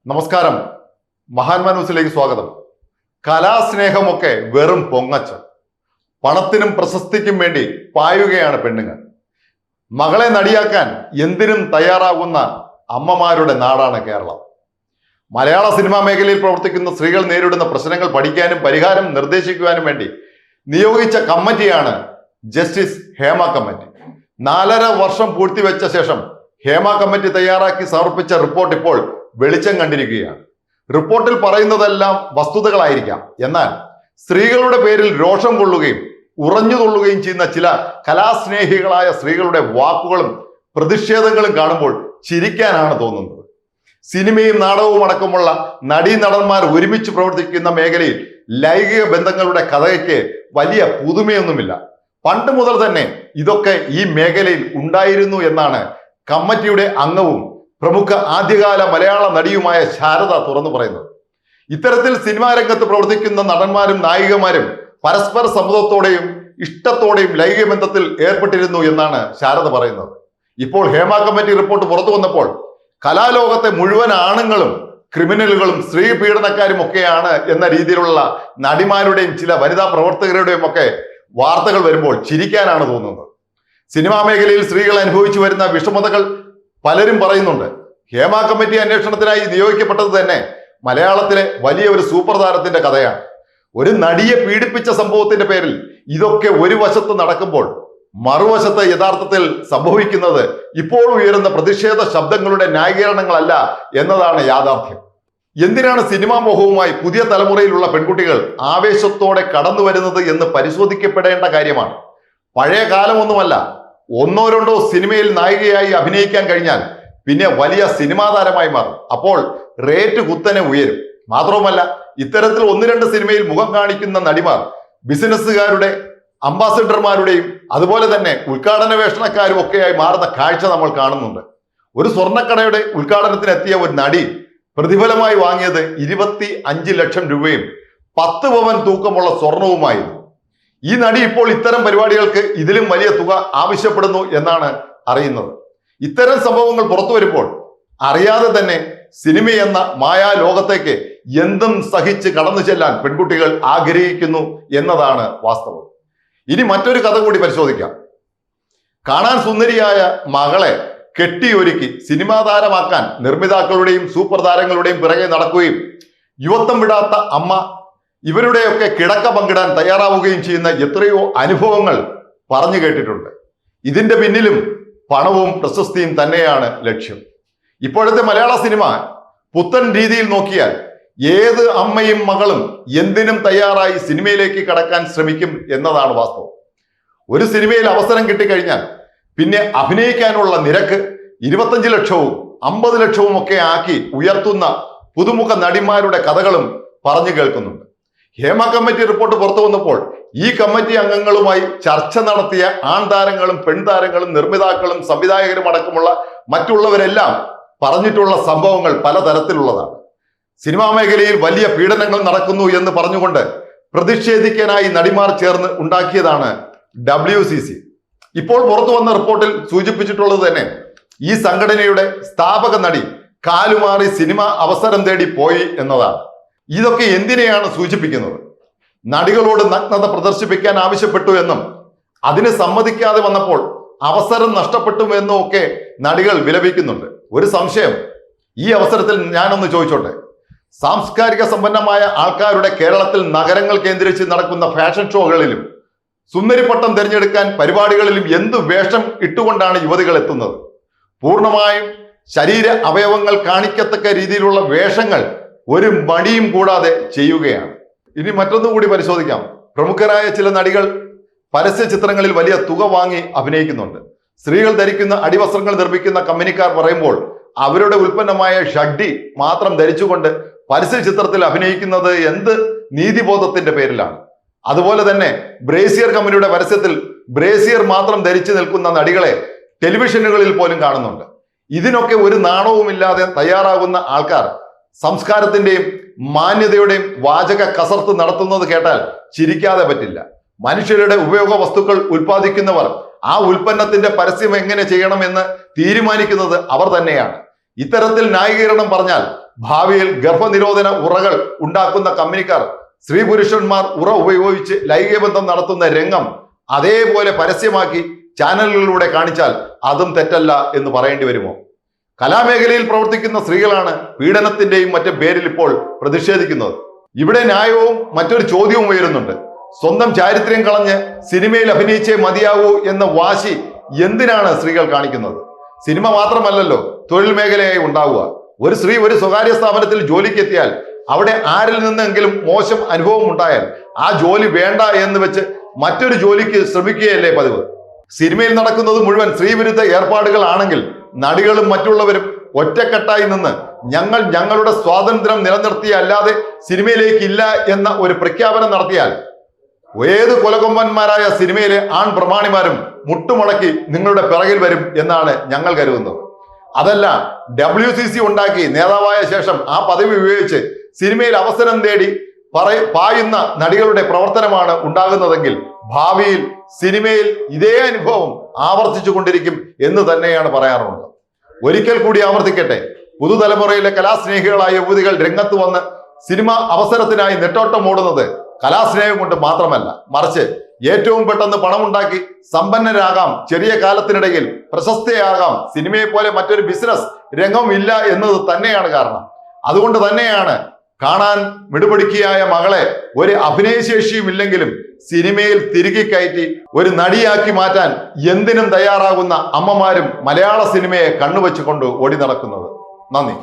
നമസ്കാരം. മഹാന്മാ ന്യൂസിലേക്ക് സ്വാഗതം. കലാസ്നേഹമൊക്കെ വെറും പൊങ്ങച്ച. പണത്തിനും പ്രശസ്തിക്കും വേണ്ടി പായുകയാണ് പെണ്ണുങ്ങൾ. മകളെ നടിയാക്കാൻ എന്തിനും തയ്യാറാകുന്ന അമ്മമാരുടെ നാടാണ് കേരളം. മലയാള സിനിമാ മേഖലയിൽ പ്രവർത്തിക്കുന്ന സ്ത്രീകൾ നേരിടുന്ന പ്രശ്നങ്ങൾ പഠിക്കാനും പരിഹാരം നിർദ്ദേശിക്കുവാനും വേണ്ടി നിയോഗിച്ച കമ്മിറ്റിയാണ് ജസ്റ്റിസ് ഹേമ കമ്മിറ്റി. 4.5 വർഷം പൂർത്തിവെച്ച ശേഷം ഹേമ കമ്മിറ്റി തയ്യാറാക്കി സമർപ്പിച്ച റിപ്പോർട്ട് ഇപ്പോൾ വെളിച്ചം കണ്ടിരിക്കുകയാണ്. റിപ്പോർട്ടിൽ പറയുന്നതെല്ലാം വസ്തുതകളായിരിക്കാം. എന്നാൽ സ്ത്രീകളുടെ പേരിൽ രോഷം കൊള്ളുകയും ഉറഞ്ഞുതുള്ളുകയും ചെയ്യുന്ന ചില കലാസ്നേഹികളായ സ്ത്രീകളുടെ വാക്കുകളും പ്രതിഷേധങ്ങളും കാണുമ്പോൾ ചിരിക്കാനാണ് തോന്നുന്നത്. സിനിമയും നാടകവും അടക്കമുള്ള നടീനടന്മാർ ഒരുമിച്ച് പ്രവർത്തിക്കുന്ന മേഖലയിൽ ലൈംഗിക ബന്ധങ്ങളുടെ കഥയ്ക്ക് വലിയ പുതുമയൊന്നുമില്ല. പണ്ട് മുതൽ തന്നെ ഇതൊക്കെ ഈ മേഖലയിൽ ഉണ്ടായിരുന്നു എന്നാണ് കമ്മിറ്റിയുടെ അംഗവും പ്രമുഖ ആദ്യകാല മലയാള നടിയുമായ ശാരദ തുറന്നു പറയുന്നത്. ഇത്തരത്തിൽ സിനിമാ രംഗത്ത് പ്രവർത്തിക്കുന്ന നടന്മാരും നായികമാരും പരസ്പര സമ്മതത്തോടെയും ഇഷ്ടത്തോടെയും ലൈംഗിക ബന്ധത്തിൽ ഏർപ്പെട്ടിരുന്നു എന്നാണ് ശാരദ പറയുന്നത്. ഇപ്പോൾ ഹേമ കമ്മിറ്റി റിപ്പോർട്ട് പുറത്തു വന്നപ്പോൾ കലാലോകത്തെ മുഴുവൻ ആണുങ്ങളും ക്രിമിനലുകളും സ്ത്രീ പീഡനക്കാരും ഒക്കെയാണ് എന്ന രീതിയിലുള്ള നടിമാരുടെയും ചില വനിതാ പ്രവർത്തകരുടെയും ഒക്കെ വാർത്തകൾ വരുമ്പോൾ ചിരിക്കാനാണ് തോന്നുന്നത്. സിനിമാ മേഖലയിൽ സ്ത്രീകൾ അനുഭവിച്ചു വരുന്ന വിഷമതകൾ പലരും പറയുന്നുണ്ട്. ഹേമ കമ്മിറ്റി അന്വേഷണത്തിനായി നിയോഗിക്കപ്പെട്ടത് തന്നെ മലയാളത്തിലെ വലിയ ഒരു സൂപ്പർ താരത്തിന്റെ കഥയാണ്. ഒരു നടിയെ പീഡിപ്പിച്ച സംഭവത്തിന്റെ പേരിൽ ഇതൊക്കെ ഒരു വശത്ത് നടക്കുമ്പോൾ മറുവശത്ത് യഥാർത്ഥത്തിൽ സംഭവിക്കുന്നത് ഇപ്പോൾ ഉയരുന്ന പ്രതിഷേധ ശബ്ദങ്ങളുടെ ന്യായീകരണങ്ങളല്ല എന്നതാണ് യാഥാർത്ഥ്യം. എന്തിനാണ് സിനിമാ മോഹവുമായി പുതിയ തലമുറയിലുള്ള പെൺകുട്ടികൾ ആവേശത്തോടെ കടന്നു വരുന്നത് എന്ന് പരിശോധിക്കപ്പെടേണ്ട കാര്യമാണ്. പഴയ കാലമൊന്നുമല്ല. 1-2 സിനിമയിൽ നായികയായി അഭിനയിക്കാൻ കഴിഞ്ഞാൽ പിന്നെ വലിയ സിനിമാ താരമായി മാറും. അപ്പോൾ റേറ്റ് കുത്തനെ ഉയരും. മാത്രവുമല്ല, ഇത്തരത്തിൽ 1-2 സിനിമയിൽ മുഖം കാണിക്കുന്ന നടിമാർ ബിസിനസ്സുകാരുടെ അംബാസിഡർമാരുടെയും അതുപോലെ തന്നെ ഉദ്ഘാടന വേഷണക്കാരും ഒക്കെയായി മാറുന്ന കാഴ്ച നമ്മൾ കാണുന്നുണ്ട്. ഒരു സ്വർണ്ണക്കടയുടെ ഉദ്ഘാടനത്തിനെത്തിയ ഒരു നടി പ്രതിഫലമായി വാങ്ങിയത് 25 ലക്ഷം രൂപയും 10 പവൻ തൂക്കമുള്ള സ്വർണവുമായിരുന്നു. ഈ നടി ഇപ്പോൾ ഇത്തരം പരിപാടികൾക്ക് ഇതിലും വലിയ തുക ആവശ്യപ്പെടുന്നു എന്നാണ് അറിയുന്നത്. ഇത്തരം സംഭവങ്ങൾ പുറത്തു വരുമ്പോൾ അറിയാതെ തന്നെ സിനിമയെന്ന മായാ ലോകത്തേക്ക് എന്തും സഹിച്ച് കടന്നു ചെല്ലാൻ പെൺകുട്ടികൾ ആഗ്രഹിക്കുന്നു എന്നതാണ് വാസ്തവം. ഇനി മറ്റൊരു കഥ കൂടി പരിശോധിക്കാം. കാണാൻ സുന്ദരിയായ മകളെ കെട്ടിയൊരുക്കി സിനിമാ താരമാക്കാൻ നിർമ്മിതാക്കളുടെയും സൂപ്പർ താരങ്ങളുടെയും പിറകെ നടക്കുകയും യുവത്വം വിടാത്ത അമ്മ ഇവരുടെയൊക്കെ കിടക്ക പങ്കിടാൻ തയ്യാറാവുകയും ചെയ്യുന്ന എത്രയോ അനുഭവങ്ങൾ പറഞ്ഞു കേട്ടിട്ടുണ്ട്. ഇതിന്റെ പിന്നിലും പണവും പ്രശസ്തിയും തന്നെയാണ് ലക്ഷ്യം. ഇപ്പോഴത്തെ മലയാള സിനിമ പുത്തൻ രീതിയിൽ നോക്കിയാൽ ഏത് അമ്മയും മകളും എന്തിനും തയ്യാറായി സിനിമയിലേക്ക് കടക്കാൻ ശ്രമിക്കും എന്നതാണ് വാസ്തവം. ഒരു സിനിമയിൽ അവസരം കിട്ടിക്കഴിഞ്ഞാൽ പിന്നെ അഭിനയിക്കാനുള്ള നിരക്ക് 25 ലക്ഷവും 50 ലക്ഷവും ഒക്കെ ആക്കി ഉയർത്തുന്ന പുതുമുഖ നടിമാരുടെ കഥകളും പറഞ്ഞു കേൾക്കുന്നുണ്ട്. ഹേമ കമ്മിറ്റി റിപ്പോർട്ട് പുറത്തു വന്നപ്പോൾ ഈ കമ്മിറ്റി അംഗങ്ങളുമായി ചർച്ച നടത്തിയ ആൺതാരങ്ങളും പെൺതാരങ്ങളും നിർമ്മിതാക്കളും സംവിധായകരും അടക്കമുള്ള മറ്റുള്ളവരെല്ലാം പറഞ്ഞിട്ടുള്ള സംഭവങ്ങൾ പലതരത്തിലുള്ളതാണ്. സിനിമാ മേഖലയിൽ വലിയ പീഡനങ്ങൾ നടക്കുന്നു എന്ന് പറഞ്ഞുകൊണ്ട് പ്രതിഷേധിക്കാനായി നടിമാർ ചേർന്ന് ഉണ്ടാക്കിയതാണ് WCC. ഇപ്പോൾ പുറത്തു വന്ന റിപ്പോർട്ടിൽ സൂചിപ്പിച്ചിട്ടുള്ളത് തന്നെ ഈ സംഘടനയുടെ സ്ഥാപക നടി കാലുമാറി സിനിമ അവസരം തേടി പോയി എന്നതാണ്. ഇതൊക്കെ എന്തിനെയാണ് സൂചിപ്പിക്കുന്നത്? നടികളോട് നഗ്നത പ്രദർശിപ്പിക്കാൻ ആവശ്യപ്പെട്ടു എന്നും അതിന് സമ്മതിക്കാതെ വന്നപ്പോൾ അവസരം നഷ്ടപ്പെട്ടു എന്നും ഒക്കെ നടികൾ വിലപിക്കുന്നുണ്ട്. ഒരു സംശയം ഈ അവസരത്തിൽ ഞാനൊന്ന് ചോദിച്ചോട്ടെ. സാംസ്കാരിക സമ്പന്നമായ ആൾക്കാരുടെ കേരളത്തിൽ നഗരങ്ങൾ കേന്ദ്രീകരിച്ച് നടക്കുന്ന ഫാഷൻ ഷോകളിലും സുന്ദരിപ്പട്ടം തിരഞ്ഞെടുക്കാൻ പരിപാടികളിലും എന്ത് വേഷം ഇട്ടുകൊണ്ടാണ് യുവതികൾ എത്തുന്നത്? പൂർണ്ണമായും ശരീര അവയവങ്ങൾ കാണിക്കത്തക്ക രീതിയിലുള്ള വേഷങ്ങൾ ഒരു മടിയും കൂടാതെ ചെയ്യുകയാണ്. ഇനി മറ്റൊന്നും കൂടി പരിശോധിക്കാം. പ്രമുഖരായ ചില നടികൾ പരസ്യ ചിത്രങ്ങളിൽ വലിയ തുക വാങ്ങി അഭിനയിക്കുന്നുണ്ട്. സ്ത്രീകൾ ധരിക്കുന്ന അടിവസ്ത്രങ്ങൾ നിർമ്മിക്കുന്ന കമ്പനിക്കാർ പറയുമ്പോൾ അവരുടെ ഉൽപ്പന്നമായ ഷഡ്ഡി മാത്രം ധരിച്ചുകൊണ്ട് പരസ്യ ചിത്രത്തിൽ അഭിനയിക്കുന്നത് എന്ത് നീതിബോധത്തിന്റെ പേരിലാണ്? അതുപോലെ തന്നെ ബ്രേസിയർ കമ്പനിയുടെ പരസ്യത്തിൽ ബ്രേസിയർ മാത്രം ധരിച്ചു നിൽക്കുന്ന നടികളെ ടെലിവിഷനുകളിൽ പോലും കാണുന്നുണ്ട്. ഇതിനൊക്കെ ഒരു നാണവുമില്ലാതെ തയ്യാറാകുന്ന ആൾക്കാർ സംസ്കാരത്തിന്റെയും മാന്യതയുടെയും വാചക കസർത്ത് നടത്തുന്നത് കേട്ടാൽ ചിരിക്കാതെ പറ്റില്ല. മനുഷ്യരുടെ ഉപയോഗ വസ്തുക്കൾ ഉൽപ്പാദിക്കുന്നവർ ആ ഉൽപ്പന്നത്തിന്റെ പരസ്യം എങ്ങനെ ചെയ്യണമെന്ന് തീരുമാനിക്കുന്നത് അവർ തന്നെയാണ്. ഇത്തരത്തിൽ ന്യായീകരണം പറഞ്ഞാൽ ഭാവിയിൽ ഗർഭനിരോധന ഉറകൾ ഉണ്ടാക്കുന്ന കമ്പനിക്കാർ സ്ത്രീ പുരുഷന്മാർ ഉറ ഉപയോഗിച്ച് ലൈംഗിക ബന്ധം നടത്തുന്ന രംഗം അതേപോലെ പരസ്യമാക്കി ചാനലുകളിലൂടെ കാണിച്ചാൽ അതും തെറ്റല്ല എന്ന് പറയേണ്ടി വരുമോ? കലാമേഖലയിൽ പ്രവർത്തിക്കുന്ന സ്ത്രീകളാണ് പീഡനത്തിന്റെയും മറ്റും പേരിൽ ഇപ്പോൾ പ്രതിഷേധിക്കുന്നത്. ഇവിടെ ന്യായവും മറ്റൊരു ചോദ്യവും ഉയരുന്നുണ്ട്. സ്വന്തം ചാരിത്രം കളഞ്ഞ് സിനിമയിൽ അഭിനയിച്ചേ മതിയാവൂ എന്ന വാശി എന്തിനാണ് സ്ത്രീകൾ കാണിക്കുന്നത്? സിനിമ മാത്രമല്ലല്ലോ തൊഴിൽ മേഖലയായി ഉണ്ടാവുക. ഒരു സ്ത്രീ ഒരു സ്വകാര്യ സ്ഥാപനത്തിൽ ജോലിക്ക് എത്തിയാൽ അവിടെ ആരിൽ നിന്നെങ്കിലും മോശം അനുഭവം ഉണ്ടായാൽ ആ ജോലി വേണ്ട എന്ന് വെച്ച് മറ്റൊരു ജോലിക്ക് ശ്രമിക്കുകയല്ലേ പതിവ്. സിനിമയിൽ നടക്കുന്നത് മുഴുവൻ സ്ത്രീവിരുദ്ധ ഏർപ്പാടുകളാണെങ്കിൽ നടികളും മറ്റുള്ളവരും ഒറ്റക്കെട്ടായി നിന്ന് ഞങ്ങൾ ഞങ്ങളുടെ സ്വാതന്ത്ര്യം നിലനിർത്തിയല്ലാതെ സിനിമയിലേക്ക് ഇല്ല എന്ന ഒരു പ്രഖ്യാപനം നടത്തിയാൽ ഏത് കൊലകൊമ്പന്മാരായ സിനിമയിലെ ആൺ പ്രമാണിമാരും മുട്ടുമടക്കി നിങ്ങളുടെ പിറകിൽ വരും എന്നാണ് ഞങ്ങൾ കരുതുന്നത്. അതല്ല, WCC ഉണ്ടാക്കി നേതാവായ ശേഷം ആ പദവി ഉപയോഗിച്ച് സിനിമയിൽ അവസരം തേടി പായുന്ന നടികളുടെ പ്രവർത്തനമാണ് ഉണ്ടാകുന്നതെങ്കിൽ ഭാവിയിൽ സിനിമയിൽ ഇതേ അനുഭവം ആവർത്തിച്ചു കൊണ്ടിരിക്കും എന്ന് തന്നെയാണ് പറയാറുള്ളത്. ഒരിക്കൽ കൂടി ആവർത്തിക്കട്ടെ, പുതുതലമുറയിലെ കലാസ്നേഹികളായ യുവതികൾ രംഗത്ത് വന്ന് സിനിമ അവസരത്തിനായി നെട്ടോട്ടം ഓടുന്നത് കലാസ്നേഹം കൊണ്ട് മാത്രമല്ല, മറിച്ച് ഏറ്റവും പെട്ടെന്ന് പണമുണ്ടാക്കി സമ്പന്നരാകാം, ചെറിയ കാലത്തിനിടയിൽ പ്രശസ്തയാകാം, സിനിമയെ പോലെ മറ്റൊരു ബിസിനസ് രംഗം ഇല്ല എന്നത് തന്നെയാണ് കാരണം. അതുകൊണ്ട് തന്നെയാണ് കാണാൻ മിടുപിടിക്കിയായ മകളെ ഒരു അഭിനയശേഷിയും ഇല്ലെങ്കിലും സിനിമയിൽ തിരികെ കയറ്റി ഒരു നടിയാക്കി മാറ്റാൻ എന്തിനും തയ്യാറാകുന്ന അമ്മമാരും മലയാള സിനിമയെ കണ്ണുവെച്ചുകൊണ്ട് ഓടി നടക്കുന്നത്. നന്ദി.